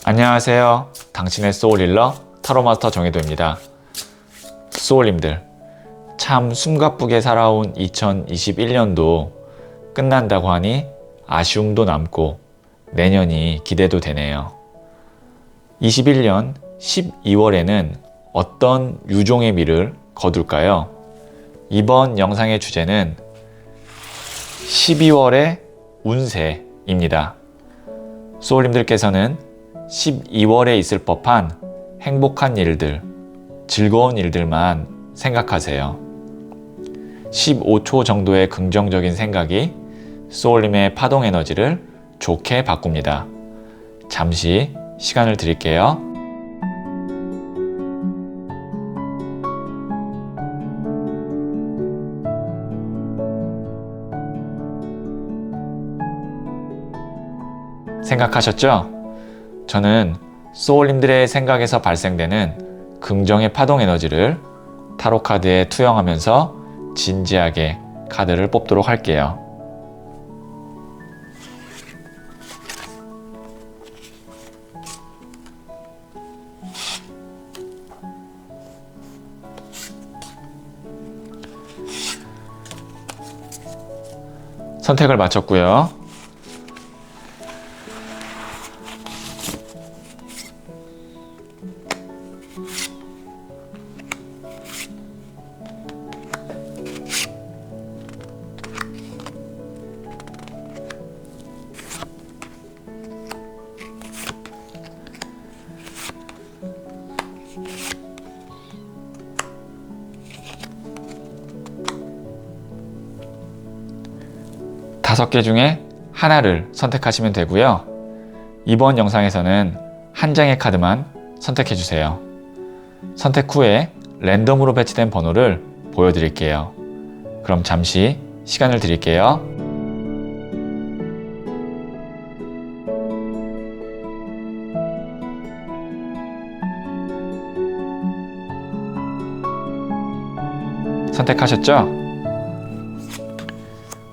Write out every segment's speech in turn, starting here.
안녕하세요. 당신의 소울힐러 타로마스터 정혜도입니다. 소울님들, 참 숨가쁘게 살아온 2021년도 끝난다고 하니 아쉬움도 남고 내년이 기대도 되네요. 21년 12월에는 어떤 유종의 미를 거둘까요? 이번 영상의 주제는 12월의 운세입니다. 소울님들께서는 12월에 있을 법한 행복한 일들, 즐거운 일들만 생각하세요. 15초 정도의 긍정적인 생각이 소울님의 파동 에너지를 좋게 바꿉니다. 잠시 시간을 드릴게요. 생각하셨죠? 저는 소울님들의 생각에서 발생되는 긍정의 파동 에너지를 타로 카드에 투영하면서 진지하게 카드를 뽑도록 할게요. 선택을 마쳤고요. 다섯 개 중에 하나를 선택하시면 되고요. 이번 영상에서는 한 장의 카드만 선택해 주세요. 선택 후에 랜덤으로 배치된 번호를 보여드릴게요. 그럼 잠시 시간을 드릴게요. 선택하셨죠?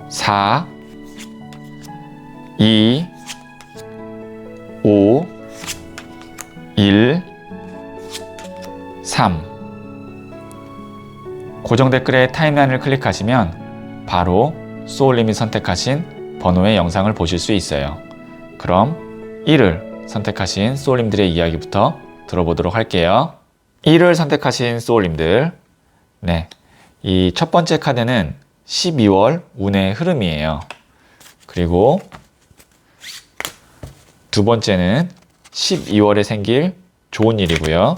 4, 2, 5, 1, 3. 고정 댓글에 타임라인을 클릭하시면 바로 소울님이 선택하신 번호의 영상을 보실 수 있어요. 그럼 1을 선택하신 소울님들의 이야기부터 들어보도록 할게요. 1을 선택하신 소울님들, 이 첫 번째 카드는 12월 운의 흐름이에요. 그리고 두 번째는 12월에 생길 좋은 일이고요.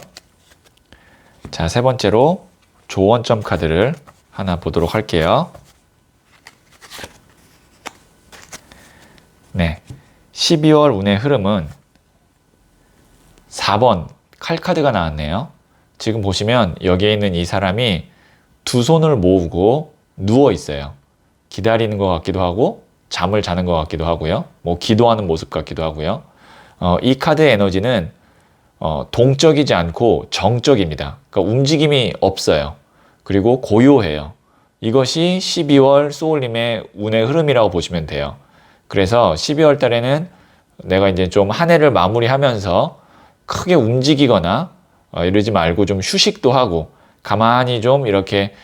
자, 세 번째로 조언점 카드를 하나 보도록 할게요. 12월 운의 흐름은 4번 칼카드가 나왔네요. 지금 보시면 여기에 있는 이 사람이 두 손을 모으고 누워 있어요. 기다리는 것 같기도 하고 잠을 자는 것 같기도 하고요. 기도하는 모습 같기도 하고요. 이 카드의 에너지는 동적이지 않고 정적입니다. 그러니까 움직임이 없어요. 그리고 고요해요. 이것이 12월 소울님의 운의 흐름이라고 보시면 돼요. 그래서 12월 달에는 내가 이제 좀 한 해를 마무리하면서 크게 움직이거나 이러지 말고 좀 휴식도 하고 가만히 좀 이렇게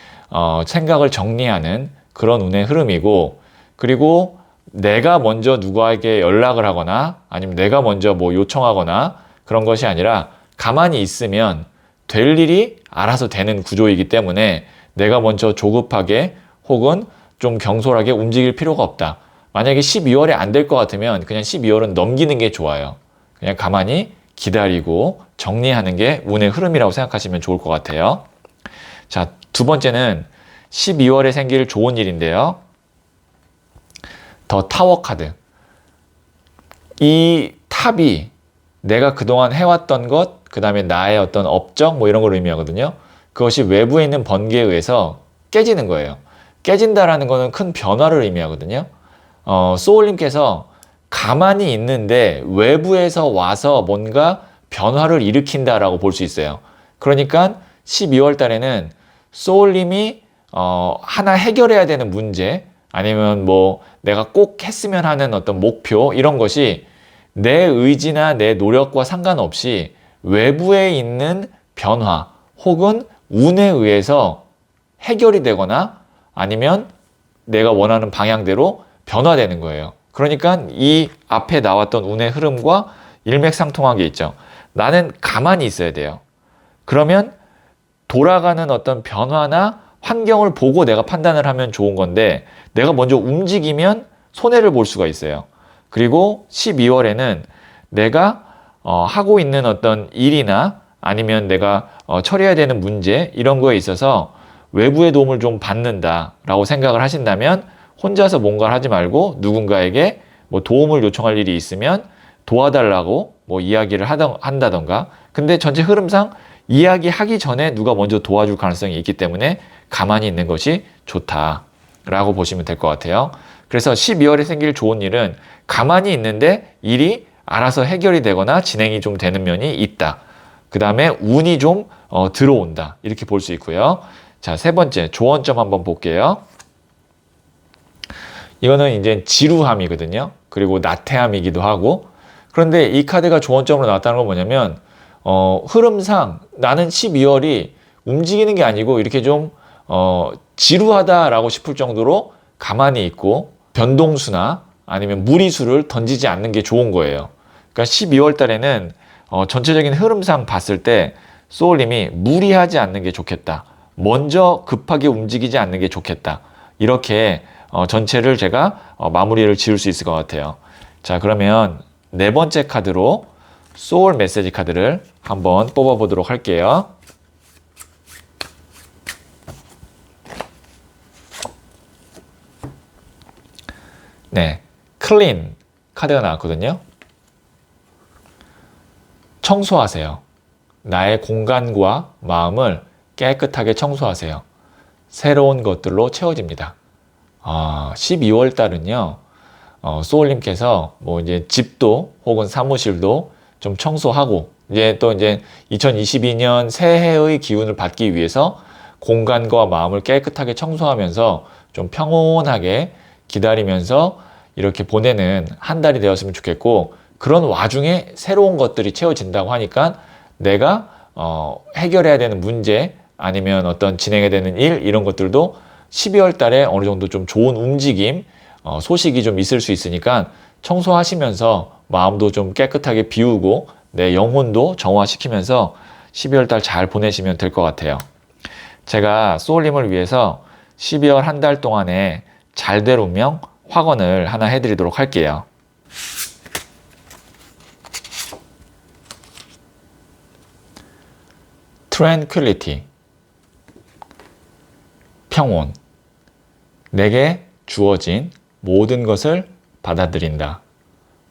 생각을 정리하는 그런 운의 흐름이고, 그리고 내가 먼저 누구에게 연락을 하거나 아니면 내가 먼저 요청하거나 그런 것이 아니라 가만히 있으면 될 일이 알아서 되는 구조이기 때문에 내가 먼저 조급하게 혹은 좀 경솔하게 움직일 필요가 없다. 만약에 12월에 안 될 것 같으면 그냥 12월은 넘기는 게 좋아요. 그냥 가만히 기다리고 정리하는 게 운의 흐름이라고 생각하시면 좋을 것 같아요. 자, 두 번째는 12월에 생길 좋은 일인데요. 더 타워 카드. 이 탑이 내가 그동안 해왔던 것, 그 다음에 나의 어떤 업적, 이런 걸 의미하거든요. 그것이 외부에 있는 번개에 의해서 깨지는 거예요. 깨진다라는 거는 큰 변화를 의미하거든요. 소울님께서 가만히 있는데 외부에서 와서 뭔가 변화를 일으킨다라고 볼 수 있어요. 그러니까 12월 달에는 소울님이 하나 해결해야 되는 문제, 아니면 내가 꼭 했으면 하는 어떤 목표, 이런 것이 내 의지나 내 노력과 상관없이 외부에 있는 변화 혹은 운에 의해서 해결이 되거나 아니면 내가 원하는 방향대로 변화되는 거예요. 그러니까 이 앞에 나왔던 운의 흐름과 일맥상통한 게 있죠. 나는 가만히 있어야 돼요. 그러면 돌아가는 어떤 변화나 환경을 보고 내가 판단을 하면 좋은 건데 내가 먼저 움직이면 손해를 볼 수가 있어요. 그리고 12월에는 내가 하고 있는 어떤 일이나 아니면 내가 처리해야 되는 문제 이런 거에 있어서 외부의 도움을 좀 받는다라고 생각을 하신다면 혼자서 뭔가를 하지 말고 누군가에게 뭐 도움을 요청할 일이 있으면 도와달라고 뭐 이야기를 한다던가. 근데 전체 흐름상 이야기하기 전에 누가 먼저 도와줄 가능성이 있기 때문에 가만히 있는 것이 좋다라고 보시면 될 것 같아요. 그래서 12월에 생길 좋은 일은 가만히 있는데 일이 알아서 해결이 되거나 진행이 좀 되는 면이 있다. 그 다음에 운이 좀 들어온다. 이렇게 볼 수 있고요. 자, 세 번째 조언점 한번 볼게요. 이거는 이제 지루함이거든요. 그리고 나태함이기도 하고. 그런데 이 카드가 조언점으로 나왔다는 건 뭐냐면 흐름상 나는 12월이 움직이는 게 아니고 이렇게 좀 지루하다라고 싶을 정도로 가만히 있고 변동수나 아니면 무리수를 던지지 않는 게 좋은 거예요. 그러니까 12월 달에는 전체적인 흐름상 봤을 때 소울님이 무리하지 않는 게 좋겠다. 먼저 급하게 움직이지 않는 게 좋겠다. 이렇게 전체를 제가 마무리를 지을 수 있을 것 같아요. 자, 그러면 네 번째 카드로 소울 메시지 카드를 한번 뽑아 보도록 할게요. 네, 클린 카드가 나왔거든요. 청소하세요. 나의 공간과 마음을 깨끗하게 청소하세요. 새로운 것들로 채워집니다. 12월 달은요, 소울님께서 뭐 이제 집도 혹은 사무실도 좀 청소하고 이제 2022년 새해의 기운을 받기 위해서 공간과 마음을 깨끗하게 청소하면서 좀 평온하게 기다리면서 이렇게 보내는 한 달이 되었으면 좋겠고, 그런 와중에 새로운 것들이 채워진다고 하니까 내가 해결해야 되는 문제 아니면 어떤 진행해야 되는 일 이런 것들도 12월 달에 어느 정도 좀 좋은 움직임 소식이 좀 있을 수 있으니까 청소하시면서 마음도 좀 깨끗하게 비우고 내 영혼도 정화시키면서 12월 달 잘 보내시면 될 것 같아요. 제가 소울님을 위해서 12월 한 달 동안에 잘 될 운명 확언을 하나 해드리도록 할게요. Tranquility, 평온. 내게 주어진 모든 것을 받아들인다.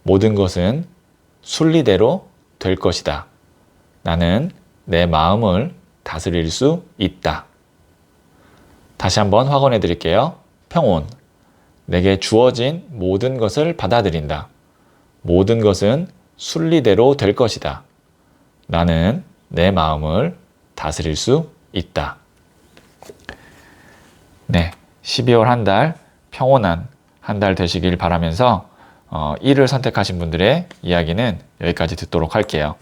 모든 것은 순리대로 될 것이다. 나는 내 마음을 다스릴 수 있다. 다시 한번 확언해 드릴게요. 평온. 내게 주어진 모든 것을 받아들인다. 모든 것은 순리대로 될 것이다. 나는 내 마음을 다스릴 수 있다. 네, 12월 한 달 평온한 한 달 되시길 바라면서 1을 선택하신 분들의 이야기는 여기까지 듣도록 할게요.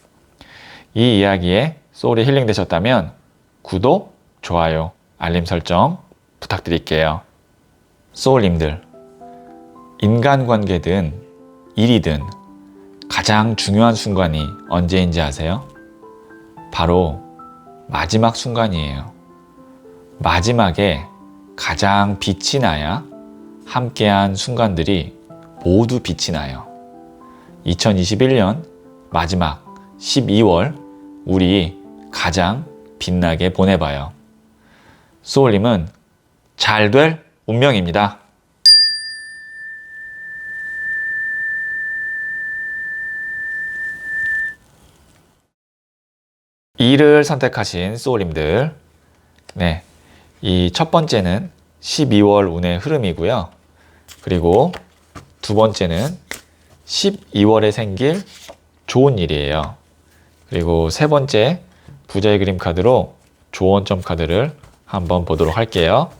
이 이야기에 소울이 힐링 되셨다면 구독, 좋아요, 알림 설정 부탁드릴게요. 소울님들, 인간관계든 일이든 가장 중요한 순간이 언제인지 아세요? 바로 마지막 순간이에요. 마지막에 가장 빛이 나야 함께한 순간들이 모두 빛이 나요. 2021년 마지막 12월 우리 가장 빛나게 보내봐요. 소울님은 잘 될 운명입니다. 이를 선택하신 소울님들, 네, 이 첫 번째는 12월 운의 흐름이고요. 그리고 두 번째는 12월에 생길 좋은 일이에요. 그리고 세 번째 부자의 그림 카드로 조언점 카드를 한번 보도록 할게요.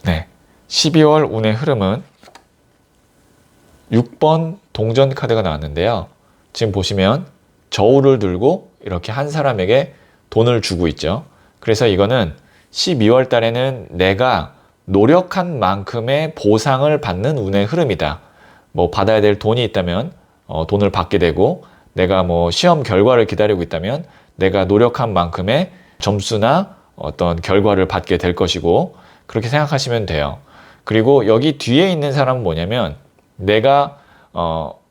네, 12월 운의 흐름은 6번 동전 카드가 나왔는데요. 지금 보시면 저울을 들고 이렇게 한 사람에게 돈을 주고 있죠. 그래서 이거는 12월 달에는 내가 노력한 만큼의 보상을 받는 운의 흐름이다. 뭐 받아야 될 돈이 있다면 돈을 받게 되고, 내가 뭐 시험 결과를 기다리고 있다면 내가 노력한 만큼의 점수나 어떤 결과를 받게 될 것이고, 그렇게 생각하시면 돼요. 그리고 여기 뒤에 있는 사람은 뭐냐면, 내가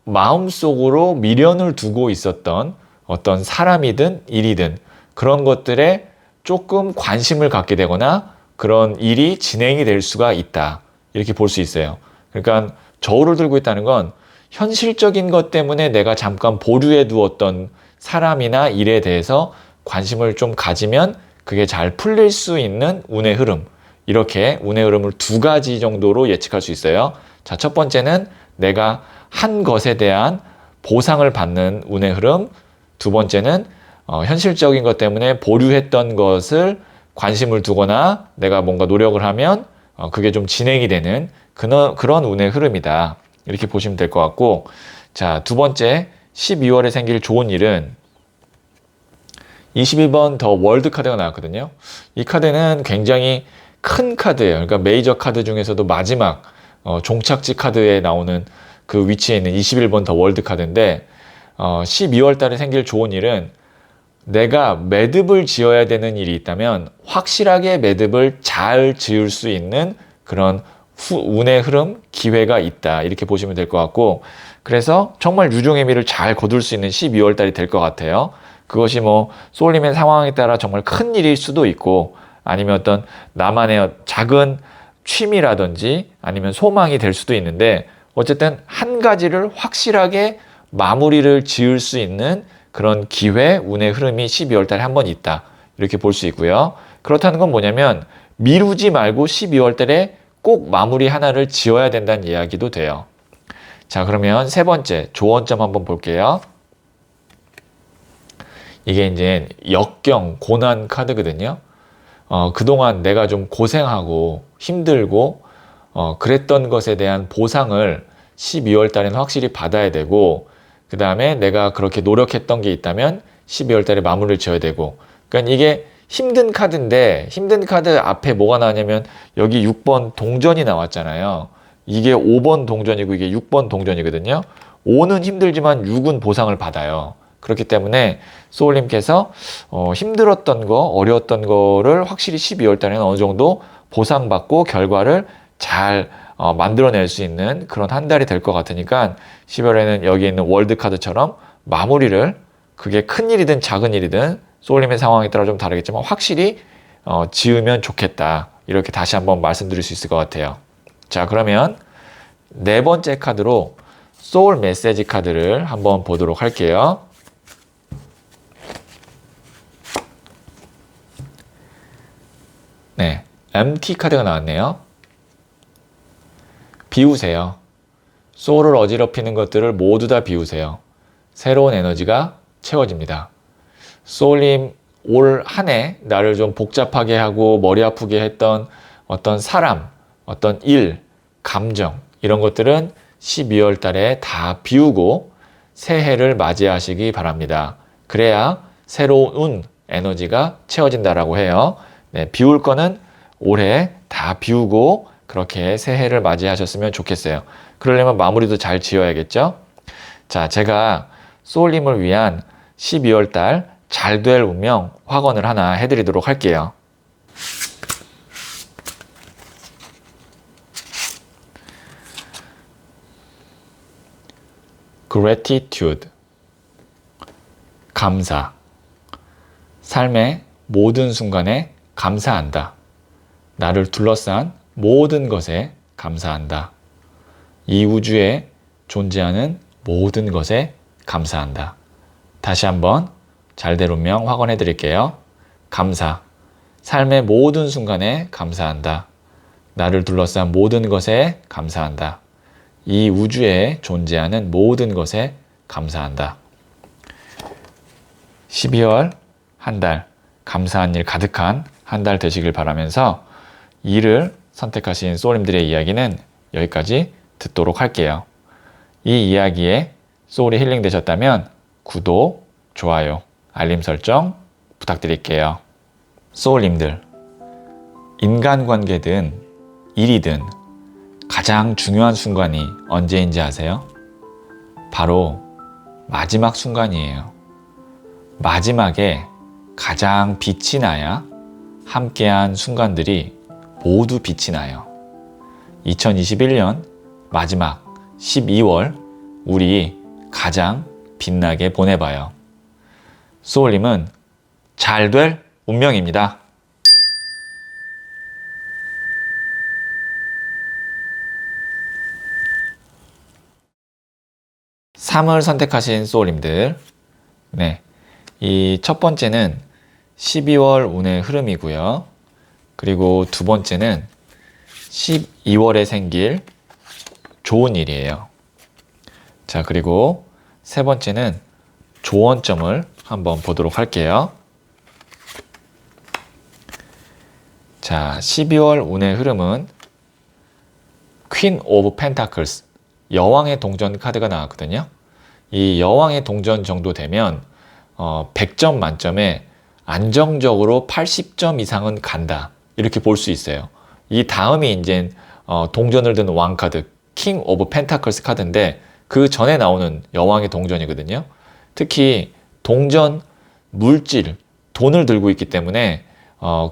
마음속으로 미련을 두고 있었던 어떤 사람이든 일이든 그런 것들에 조금 관심을 갖게 되거나 그런 일이 진행이 될 수가 있다. 이렇게 볼 수 있어요. 그러니까 저울을 들고 있다는 건 현실적인 것 때문에 내가 잠깐 보류해 두었던 사람이나 일에 대해서 관심을 좀 가지면 그게 잘 풀릴 수 있는 운의 흐름. 이렇게 운의 흐름을 두 가지 정도로 예측할 수 있어요. 자, 첫 번째는 내가 한 것에 대한 보상을 받는 운의 흐름. 두 번째는 현실적인 것 때문에 보류했던 것을 관심을 두거나 내가 뭔가 노력을 하면 그게 좀 진행이 되는 그런 운의 흐름이다. 이렇게 보시면 될 것 같고, 자, 두 번째 12월에 생길 좋은 일은 21번 더 월드 카드가 나왔거든요. 이 카드는 굉장히 큰 카드예요. 그러니까 메이저 카드 중에서도 마지막 종착지 카드에 나오는 그 위치에 있는 21번 더 월드 카드인데, 12월 달에 생길 좋은 일은 내가 매듭을 지어야 되는 일이 있다면 확실하게 매듭을 잘 지을 수 있는 그런 운의 흐름, 기회가 있다. 이렇게 보시면 될 것 같고, 그래서 정말 유종의 미를 잘 거둘 수 있는 12월 달이 될 것 같아요. 그것이 뭐 쏠림의 상황에 따라 정말 큰 일일 수도 있고, 아니면 어떤 나만의 작은 취미라든지 아니면 소망이 될 수도 있는데, 어쨌든 한 가지를 확실하게 마무리를 지을 수 있는 그런 기회, 운의 흐름이 12월 달에 한 번 있다. 이렇게 볼 수 있고요. 그렇다는 건 뭐냐면 미루지 말고 12월 달에 꼭 마무리 하나를 지어야 된다는 이야기도 돼요. 자, 그러면 세 번째 조언점 한번 볼게요. 이게 이제 역경, 고난 카드거든요. 그동안 내가 좀 고생하고 힘들고 그랬던 것에 대한 보상을 12월 달에는 확실히 받아야 되고, 그 다음에 내가 그렇게 노력했던 게 있다면 12월 달에 마무리를 지어야 되고, 그러니까 이게 힘든 카드인데, 힘든 카드 앞에 뭐가 나왔냐면 여기 6번 동전이 나왔잖아요. 이게 5번 동전이고 이게 6번 동전이거든요. 5는 힘들지만 6은 보상을 받아요. 그렇기 때문에 소울님께서 힘들었던 거, 어려웠던 거를 확실히 12월 달에는 어느 정도 보상받고 결과를 잘 만들어낼 수 있는 그런 한 달이 될 것 같으니까 12월에는 여기 있는 월드 카드처럼 마무리를, 그게 큰 일이든 작은 일이든 소울님의 상황에 따라 좀 다르겠지만 확실히 지으면 좋겠다. 이렇게 다시 한번 말씀드릴 수 있을 것 같아요. 자, 그러면 네 번째 카드로 소울 메시지 카드를 한번 보도록 할게요. 네, MT 카드가 나왔네요. 비우세요. 소울을 어지럽히는 것들을 모두 다 비우세요. 새로운 에너지가 채워집니다. 소울님, 올 한 해 나를 좀 복잡하게 하고 머리 아프게 했던 어떤 사람, 어떤 일, 감정, 이런 것들은 12월 달에 다 비우고 새해를 맞이하시기 바랍니다. 그래야 새로운 에너지가 채워진다라고 해요. 네, 비울 거는 올해 다 비우고 그렇게 새해를 맞이하셨으면 좋겠어요. 그러려면 마무리도 잘 지어야겠죠? 자, 제가 소울님을 위한 12월 달 잘 될 운명 확언을 하나 해드리도록 할게요. gratitude, 감사. 삶의 모든 순간에 감사한다. 나를 둘러싼 모든 것에 감사한다. 이 우주에 존재하는 모든 것에 감사한다. 다시 한번 잘될 운명 확언해 드릴게요. 감사. 삶의 모든 순간에 감사한다. 나를 둘러싼 모든 것에 감사한다. 이 우주에 존재하는 모든 것에 감사한다. 12월 한 달 감사한 일 가득한 한 달 되시길 바라면서 일을 선택하신 소울님들의 이야기는 여기까지 듣도록 할게요. 이 이야기에 소울이 힐링 되셨다면 구독, 좋아요, 알림 설정 부탁드릴게요. 소울님들, 인간관계든 일이든 가장 중요한 순간이 언제인지 아세요? 바로 마지막 순간이에요. 마지막에 가장 빛이 나야 함께한 순간들이 모두 빛이 나요. 2021년 마지막 12월 우리 가장 빛나게 보내봐요. 소울님은 잘 될 운명입니다. 3을 선택하신 소울님들, 네, 이 첫 번째는 12월 운의 흐름이고요. 그리고 두 번째는 12월에 생길 좋은 일이에요. 자, 그리고 세 번째는 조언점을 한번 보도록 할게요. 자, 12월 운의 흐름은 퀸 오브 펜타클스, 여왕의 동전 카드가 나왔거든요. 이 여왕의 동전 정도 되면 100점 만점에 안정적으로 80점 이상은 간다, 이렇게 볼 수 있어요. 이 다음이 이제 동전을 든 왕 카드, 킹 오브 펜타클스 카드인데 그 전에 나오는 여왕의 동전이거든요. 특히 동전, 물질, 돈을 들고 있기 때문에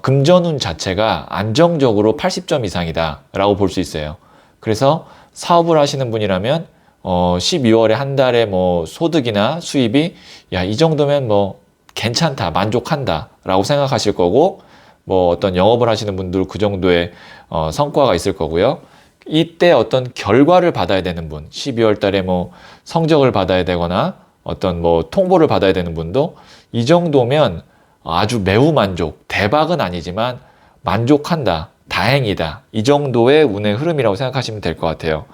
금전운 자체가 안정적으로 80점 이상이다 라고 볼 수 있어요. 그래서 사업을 하시는 분이라면 12월에 한 달에 뭐 소득이나 수입이 이 정도면 뭐 괜찮다, 만족한다 라고 생각하실 거고, 뭐 어떤 영업을 하시는 분들 그 정도의 성과가 있을 거고요. 이때 어떤 결과를 받아야 되는 분, 12월 달에 뭐 성적을 받아야 되거나 어떤 뭐 통보를 받아야 되는 분도 이 정도면 아주 매우 만족, 대박은 아니지만 만족한다, 다행이다, 이 정도의 운의 흐름이라고 생각하시면 될 것 같아요.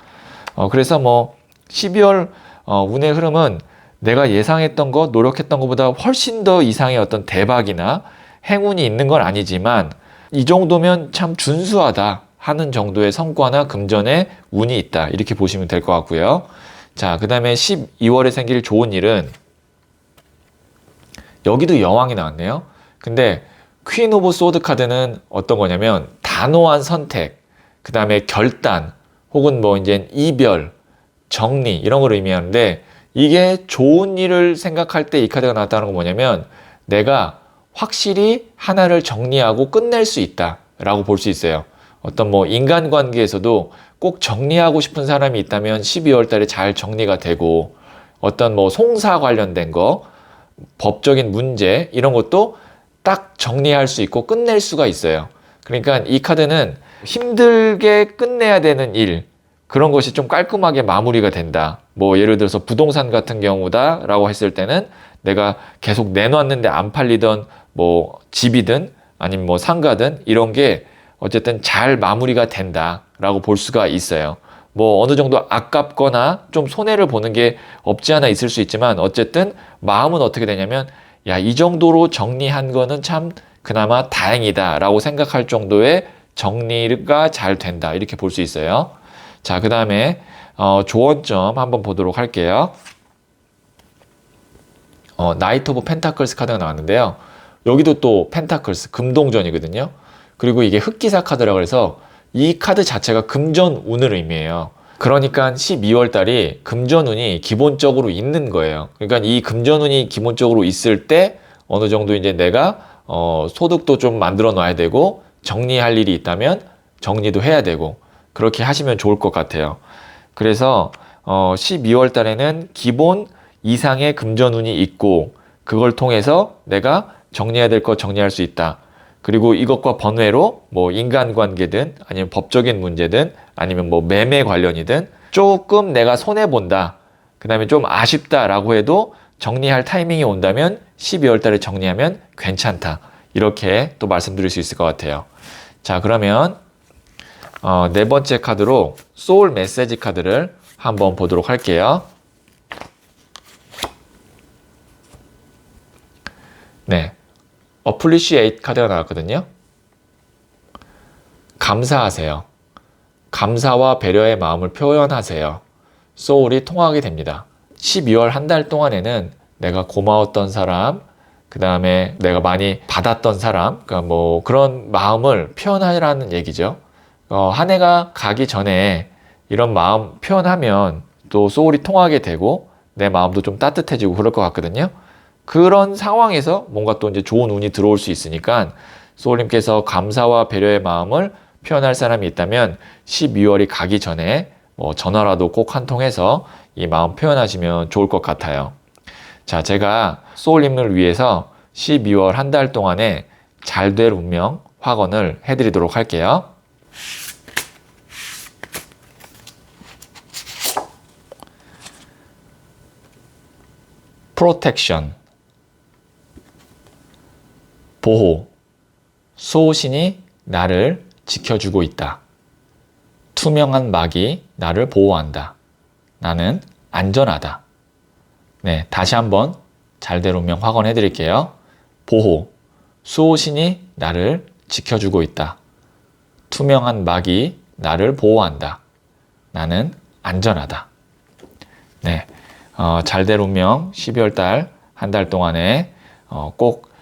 그래서 뭐 12월 운의 흐름은 내가 예상했던 것, 노력했던 것보다 훨씬 더 이상의 어떤 대박이나 행운이 있는 건 아니지만 이 정도면 참 준수하다 하는 정도의 성과나 금전의 운이 있다, 이렇게 보시면 될 것 같고요. 자, 그 다음에 12월에 생길 좋은 일은 여기도 여왕이 나왔네요. 근데 퀸 오브 소드 카드는 어떤 거냐면 단호한 선택, 그 다음에 결단, 혹은 뭐 이제 이별, 정리, 이런 걸 의미하는데, 이게 좋은 일을 생각할 때 이 카드가 나왔다는 건 뭐냐면 내가 확실히 하나를 정리하고 끝낼 수 있다 라고 볼 수 있어요. 어떤 뭐 인간관계에서도 꼭 정리하고 싶은 사람이 있다면 12월 달에 잘 정리가 되고, 어떤 뭐 송사 관련된 거, 법적인 문제, 이런 것도 딱 정리할 수 있고 끝낼 수가 있어요. 그러니까 이 카드는 힘들게 끝내야 되는 일, 그런 것이 좀 깔끔하게 마무리가 된다. 뭐 예를 들어서 부동산 같은 경우다 라고 했을 때는 내가 계속 내놨는데 안 팔리던 뭐 집이든 아니면 뭐 상가든 이런 게 어쨌든 잘 마무리가 된다 라고 볼 수가 있어요. 뭐 어느 정도 아깝거나 좀 손해를 보는 게 없지 않아 있을 수 있지만 어쨌든 마음은 어떻게 되냐면 이 정도로 정리한 거는 참 그나마 다행이다 라고 생각할 정도의 정리가 잘 된다, 이렇게 볼 수 있어요. 자, 그 다음에 조언점 한번 보도록 할게요. 나이트 오브 펜타클스 카드가 나왔는데요. 여기도 또 펜타클스, 금동전이거든요. 그리고 이게 흑기사 카드라고 해서 이 카드 자체가 금전운을 의미해요. 그러니까 12월 달이 금전운이 기본적으로 있는 거예요. 그러니까 이 금전운이 기본적으로 있을 때 어느 정도 이제 내가 소득도 좀 만들어 놔야 되고, 정리할 일이 있다면 정리도 해야 되고, 그렇게 하시면 좋을 것 같아요. 그래서 12월 달에는 기본 이상의 금전운이 있고, 그걸 통해서 내가 정리해야 될 거 정리할 수 있다. 그리고 이것과 번외로 뭐 인간관계든 아니면 법적인 문제든 아니면 뭐 매매 관련이든 조금 내가 손해본다, 그 다음에 좀 아쉽다라고 해도 정리할 타이밍이 온다면 12월 달에 정리하면 괜찮다, 이렇게 또 말씀드릴 수 있을 것 같아요. 자, 그러면 네 번째 카드로 소울 메시지 카드를 한번 보도록 할게요. 네, Appreciate 카드가 나왔거든요. 감사하세요. 감사와 배려의 마음을 표현하세요. 소울이 통하게 됩니다. 12월 한 달 동안에는 내가 고마웠던 사람, 그 다음에 내가 많이 받았던 사람, 그러니까 뭐 그런 마음을 표현하라는 얘기죠. 한 해가 가기 전에 이런 마음 표현하면 또 소울이 통하게 되고 내 마음도 좀 따뜻해지고 그럴 것 같거든요. 그런 상황에서 뭔가 또 이제 좋은 운이 들어올 수 있으니까 소울님께서 감사와 배려의 마음을 표현할 사람이 있다면 12월이 가기 전에 뭐 전화라도 꼭 한 통 해서 이 마음 표현하시면 좋을 것 같아요. 자, 제가 소울님을 위해서 12월 한 달 동안에 잘 될 운명 확언을 해드리도록 할게요. 프로텍션, 보호, 수호신이 나를 지켜주고 있다. 투명한 막이 나를 보호한다. 나는 안전하다. 네, 다시 한번 잘될 운명 확언해 드릴게요. 보호, 수호신이 나를 지켜주고 있다. 투명한 막이 나를 보호한다. 나는 안전하다. 네, 잘될 운명 12월 달 한 달 동안에 꼭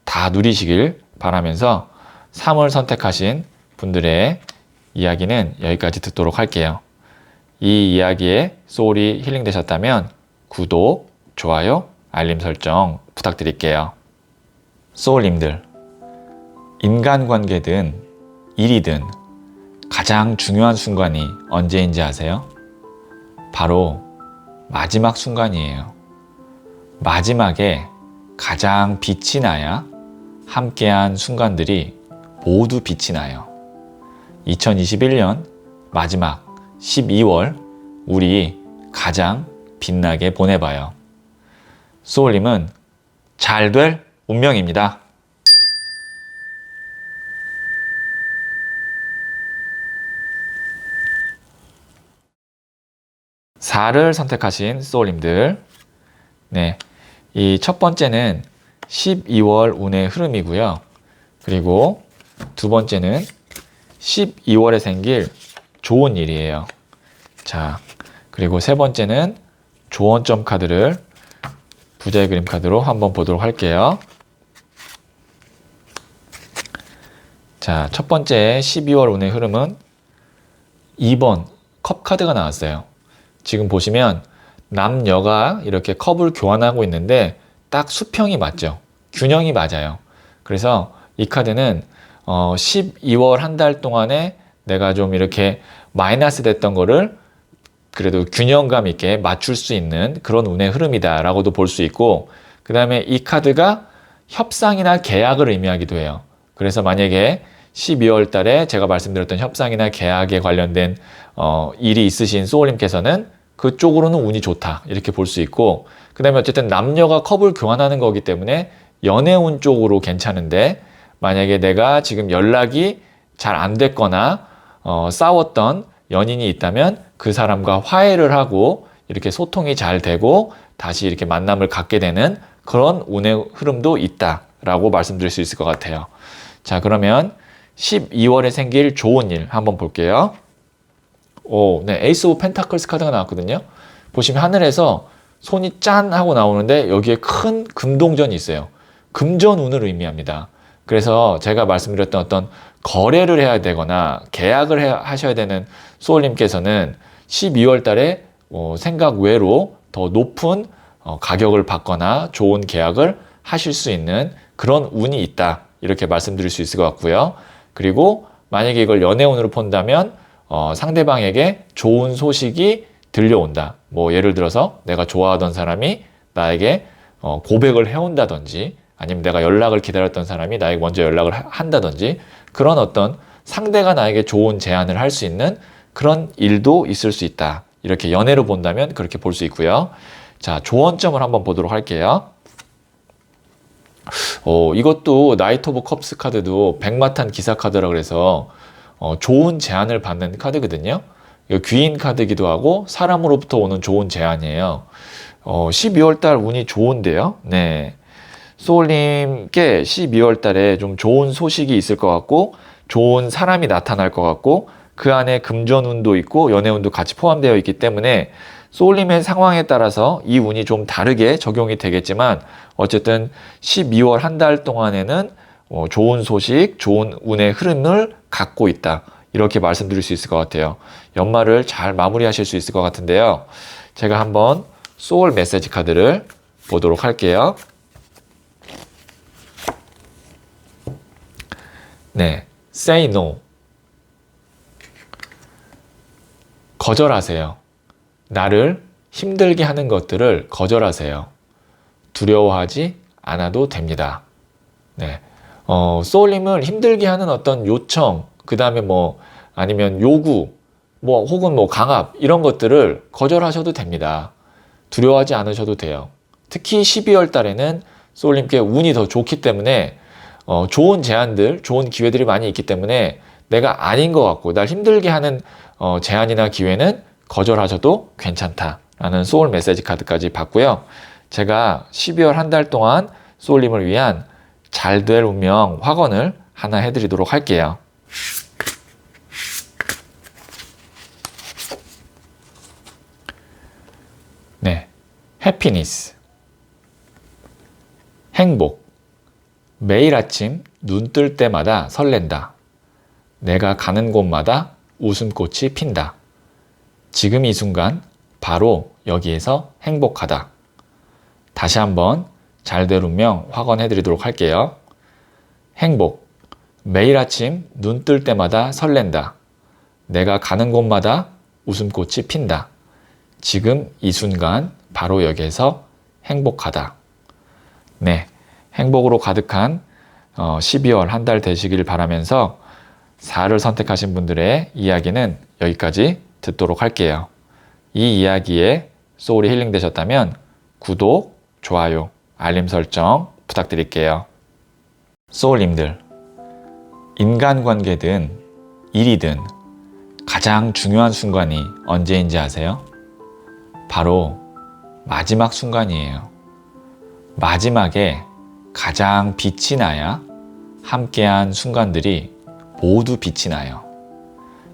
다 누리시길 바라면서 3월 선택하신 분들의 이야기는 여기까지 듣도록 할게요. 이 이야기에 소울이 힐링되셨다면 구독, 좋아요, 알림 설정 부탁드릴게요. 소울님들, 인간관계든 일이든 가장 중요한 순간이 언제인지 아세요? 바로 마지막 순간이에요. 마지막에 가장 빛이 나야 함께한 순간들이 모두 빛이 나요. 2021년 마지막 12월 우리 가장 빛나게 보내봐요. 소울님은 잘 될 운명입니다. 4를 선택하신 소울님들, 네, 이 첫 번째는 12월 운의 흐름이고요. 그리고 두 번째는 12월에 생길 좋은 일이에요. 자, 그리고 세 번째는 조언점 카드를 부자의 그림 카드로 한번 보도록 할게요. 자, 첫 번째 12월 운의 흐름은 2번 컵 카드가 나왔어요. 지금 보시면 남녀가 이렇게 컵을 교환하고 있는데 딱 수평이 맞죠. 균형이 맞아요. 그래서 이 카드는 12월 한 달 동안에 내가 좀 이렇게 마이너스 됐던 거를 그래도 균형감 있게 맞출 수 있는 그런 운의 흐름이다 라고도 볼 수 있고, 그 다음에 이 카드가 협상이나 계약을 의미하기도 해요. 그래서 만약에 12월 달에 제가 말씀드렸던 협상이나 계약에 관련된 일이 있으신 소울님께서는 그쪽으로는 운이 좋다 이렇게 볼 수 있고, 그 다음에 어쨌든 남녀가 컵을 교환하는 거기 때문에 연애운 쪽으로 괜찮은데, 만약에 내가 지금 연락이 잘 안 됐거나 싸웠던 연인이 있다면 그 사람과 화해를 하고 이렇게 소통이 잘 되고 다시 이렇게 만남을 갖게 되는 그런 운의 흐름도 있다라고 말씀드릴 수 있을 것 같아요. 자, 그러면 12월에 생길 좋은 일 한번 볼게요. 네, 에이스 오브 펜타클스 카드가 나왔거든요. 보시면 하늘에서 손이 짠 하고 나오는데 여기에 큰 금동전이 있어요. 금전운을 의미합니다. 그래서 제가 말씀드렸던 어떤 거래를 해야 되거나 계약을 하셔야 되는 소울님께서는 12월 달에 생각 외로 더 높은 가격을 받거나 좋은 계약을 하실 수 있는 그런 운이 있다 이렇게 말씀드릴 수 있을 것 같고요. 그리고 만약에 이걸 연애운으로 본다면 상대방에게 좋은 소식이 들려온다. 뭐 예를 들어서 내가 좋아하던 사람이 나에게 고백을 해온다든지, 아니면 내가 연락을 기다렸던 사람이 나에게 먼저 연락을 한다든지, 그런 어떤 상대가 나에게 좋은 제안을 할 수 있는 그런 일도 있을 수 있다. 이렇게 연애로 본다면 그렇게 볼 수 있고요. 자, 조언점을 한번 보도록 할게요. 이것도 나이트 오브 컵스 카드도 백마탄 기사 카드라 그래서 좋은 제안을 받는 카드거든요. 귀인 카드이기도 하고 사람으로부터 오는 좋은 제안이에요. 12월 달 운이 좋은데요. 네. 소울님께 12월 달에 좀 좋은 소식이 있을 것 같고, 좋은 사람이 나타날 것 같고 그 안에 금전운도 있고 연애운도 같이 포함되어 있기 때문에 소울님의 상황에 따라서 이 운이 좀 다르게 적용이 되겠지만 어쨌든 12월 한 달 동안에는 좋은 소식, 좋은 운의 흐름을 갖고 있다. 이렇게 말씀드릴 수 있을 것 같아요. 연말을 잘 마무리하실 수 있을 것 같은데요. 제가 한번 소울 메시지 카드를 보도록 할게요. 네, say no. 거절하세요. 나를 힘들게 하는 것들을 거절하세요. 두려워하지 않아도 됩니다. 네. 소울님을 힘들게 하는 어떤 요청, 그 다음에 아니면 요구, 혹은 강압, 이런 것들을 거절하셔도 됩니다. 두려워하지 않으셔도 돼요. 특히 12월 달에는 소울님께 운이 더 좋기 때문에, 좋은 제안들, 좋은 기회들이 많이 있기 때문에 내가 아닌 것 같고, 날 힘들게 하는 제안이나 기회는 거절하셔도 괜찮다라는 소울 메시지 카드까지 받고요. 제가 12월 한 달 동안 소울님을 위한 잘 될 운명 확언을 하나 해드리도록 할게요. 네, 해피니스, 행복, 매일 아침 눈 뜰 때마다 설렌다. 내가 가는 곳마다 웃음꽃이 핀다. 지금 이 순간 바로 여기에서 행복하다. 다시 한번 잘 될 운명 확언해 드리도록 할게요. 행복, 매일 아침 눈 뜰 때마다 설렌다. 내가 가는 곳마다 웃음꽃이 핀다. 지금 이 순간 바로 여기에서 행복하다. 네, 행복으로 가득한 12월 한 달 되시길 바라면서 4를 선택하신 분들의 이야기는 여기까지 듣도록 할게요. 이 이야기에 소울이 힐링 되셨다면 구독, 좋아요, 알림 설정 부탁드릴게요. 소울님들, 인간관계든 일이든 가장 중요한 순간이 언제인지 아세요? 바로 마지막 순간이에요. 마지막에 가장 빛이 나야 함께한 순간들이 모두 빛이 나요.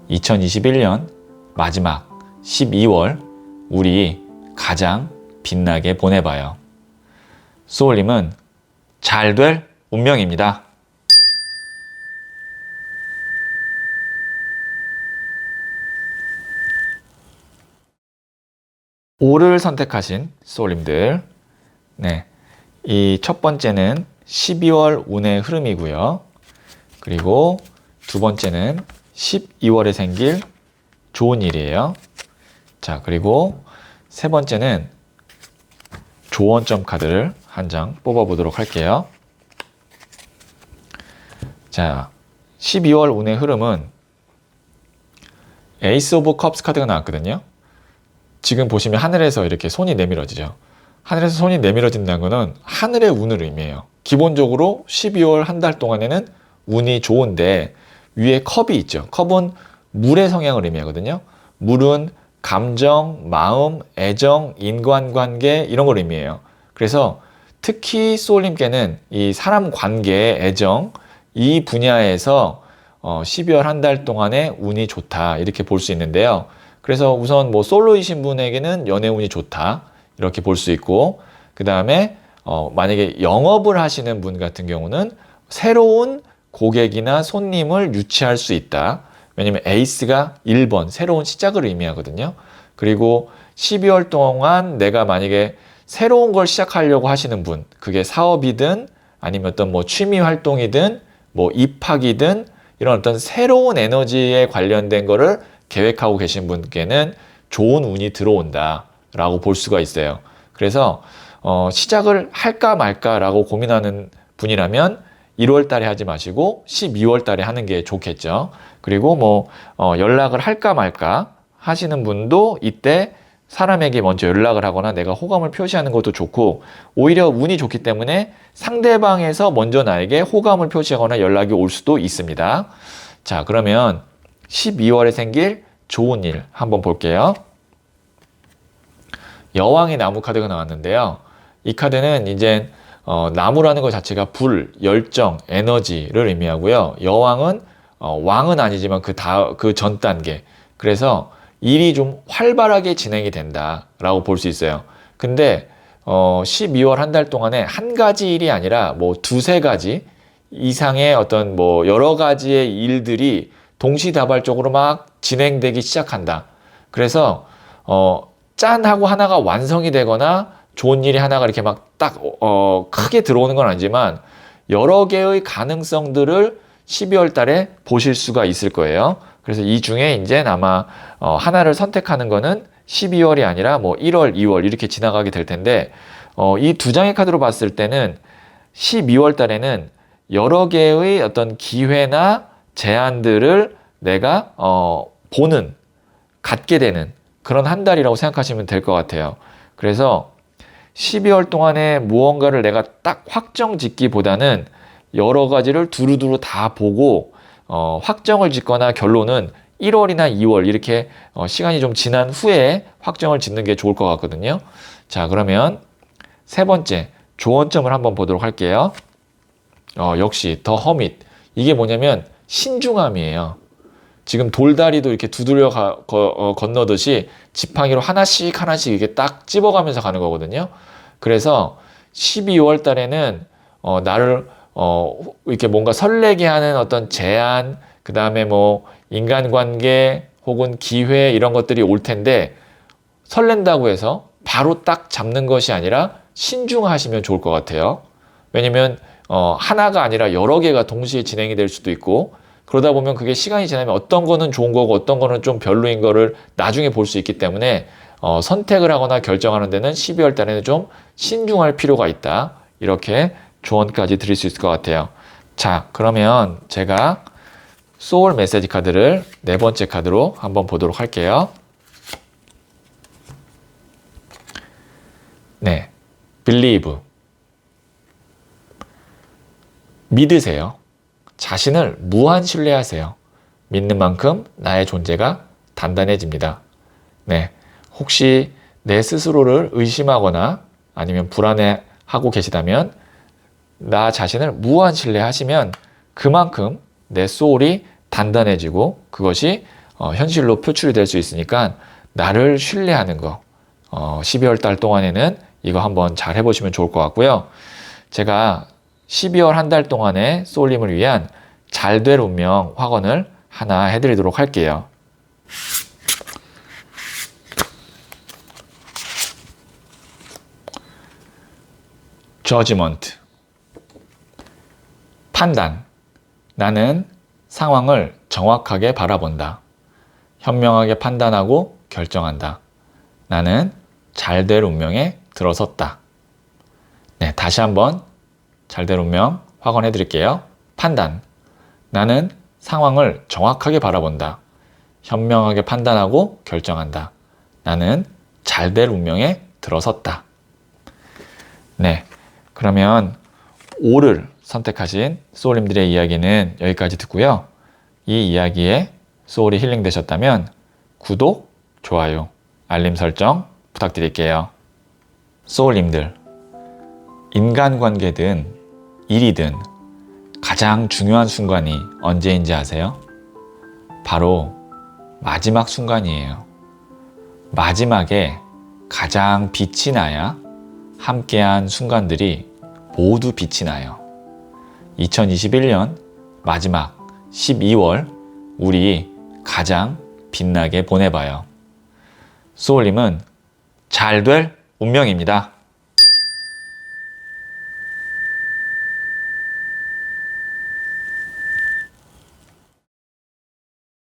2021년 마지막 12월 우리 가장 빛나게 보내봐요. 소울님은 잘 될 운명입니다. 오를 선택하신 소울님들, 네, 이 첫 번째는 12월 운의 흐름이고요. 그리고 두 번째는 12월에 생길 좋은 일이에요. 자, 그리고 세 번째는 조언점 카드를 한 장 뽑아보도록 할게요. 자, 12월 운의 흐름은 에이스 오브 컵스 카드가 나왔거든요. 지금 보시면 하늘에서 이렇게 손이 내밀어지죠. 하늘에서 손이 내밀어진다는 것은 하늘의 운을 의미해요. 기본적으로 12월 한 달 동안에는 운이 좋은데 위에 컵이 있죠. 컵은 물의 성향을 의미하거든요. 물은 감정, 마음, 애정, 인간관계 이런 걸 의미해요. 그래서 특히 소울님께는 이 사람 관계, 애정 이 분야에서 12월 한 달 동안에 운이 좋다 이렇게 볼 수 있는데요. 그래서 우선 솔로이신 분에게는 연애 운이 좋다 이렇게 볼 수 있고, 그 다음에 만약에 영업을 하시는 분 같은 경우는 새로운 고객이나 손님을 유치할 수 있다. 왜냐면 에이스가 1번 새로운 시작을 의미하거든요. 그리고 12월 동안 내가 만약에 새로운 걸 시작하려고 하시는 분, 그게 사업이든 아니면 어떤 취미 활동이든 입학이든 이런 어떤 새로운 에너지에 관련된 거를 계획하고 계신 분께는 좋은 운이 들어온다 라고 볼 수가 있어요. 그래서 시작을 할까 말까 라고 고민하는 분이라면 1월 달에 하지 마시고 12월 달에 하는 게 좋겠죠. 그리고 연락을 할까 말까 하시는 분도 이때 사람에게 먼저 연락을 하거나 내가 호감을 표시하는 것도 좋고, 오히려 운이 좋기 때문에 상대방에서 먼저 나에게 호감을 표시하거나 연락이 올 수도 있습니다. 자, 그러면 12월에 생길 좋은 일 한번 볼게요. 여왕의 나무 카드가 나왔는데요. 이 카드는 이제 나무라는 것 자체가 불, 열정, 에너지를 의미하고요. 여왕은 왕은 아니지만 그 전 단계. 그래서 일이 좀 활발하게 진행이 된다라고 볼 수 있어요. 근데 12월 한 달 동안에 한 가지 일이 아니라 뭐 두세 가지 이상의 어떤 뭐 여러 가지의 일들이 동시다발적으로 막 진행되기 시작한다. 그래서 짠 하고 하나가 완성이 되거나 좋은 일이 하나가 이렇게 막 딱 크게 들어오는 건 아니지만 여러 개의 가능성들을 12월 달에 보실 수가 있을 거예요. 그래서 이 중에 이제 아마 하나를 선택하는 거는 12월이 아니라 뭐 1월, 2월 이렇게 지나가게 될 텐데 이 두 장의 카드로 봤을 때는 12월 달에는 여러 개의 어떤 기회나 제안들을 내가 갖게 되는 그런 한 달이라고 생각하시면 될 것 같아요. 그래서 12월 동안에 무언가를 내가 딱 확정 짓기보다는 여러 가지를 두루두루 다 보고 확정을 짓거나 결론은 1월이나 2월 이렇게 시간이 좀 지난 후에 확정을 짓는 게 좋을 것 같거든요. 자, 그러면 세 번째 조언점을 한번 보도록 할게요. 역시 더 허밋. 이게 뭐냐면 신중함이에요. 지금 돌다리도 이렇게 두드려 건너듯이 지팡이로 하나씩 이렇게 딱 집어가면서 가는 거거든요. 그래서 12월 달에는 나를 이렇게 뭔가 설레게 하는 어떤 제안, 그 다음에 뭐 인간관계 혹은 기회 이런 것들이 올 텐데 설렌다고 해서 바로 딱 잡는 것이 아니라 신중하시면 좋을 것 같아요. 왜냐면 하나가 아니라 여러 개가 동시에 진행이 될 수도 있고 그러다 보면 그게 시간이 지나면 어떤 거는 좋은 거고 어떤 거는 좀 별로인 거를 나중에 볼 수 있기 때문에 선택을 하거나 결정하는 데는 12월 달에는 좀 신중할 필요가 있다. 이렇게 조언까지 드릴 수 있을 것 같아요. 자, 그러면 제가 소울 메시지 카드를 네 번째 카드로 한번 보도록 할게요. 네, believe. 믿으세요. 자신을 무한 신뢰하세요. 믿는 만큼 나의 존재가 단단해집니다. 네, 혹시 내 스스로를 의심하거나 아니면 불안해하고 계시다면 나 자신을 무한 신뢰하시면 그만큼 내 소울이 단단해지고 그것이 현실로 표출이 될 수 있으니까 나를 신뢰하는 거 12월 달 동안에는 이거 한번 잘 해보시면 좋을 것 같고요. 제가 12월 한 달 동안의 소울님을 위한 잘될 운명 확언을 하나 해드리도록 할게요. judgment. 판단. 나는 상황을 정확하게 바라본다. 현명하게 판단하고 결정한다. 나는 잘될 운명에 들어섰다. 네, 다시 한번 잘될 운명 확언해 드릴게요. 판단. 나는 상황을 정확하게 바라본다. 현명하게 판단하고 결정한다. 나는 잘될 운명에 들어섰다. 네, 그러면 5를 선택하신 소울님들의 이야기는 여기까지 듣고요. 이 이야기에 소울이 힐링 되셨다면 구독, 좋아요, 알림 설정 부탁드릴게요. 소울님들, 인간관계든 일이든 가장 중요한 순간이 언제인지 아세요? 바로 마지막 순간이에요. 마지막에 가장 빛이 나야 함께한 순간들이 모두 빛이 나요. 2021년 마지막 12월 우리 가장 빛나게 보내봐요. 소울님은 잘 될 운명입니다.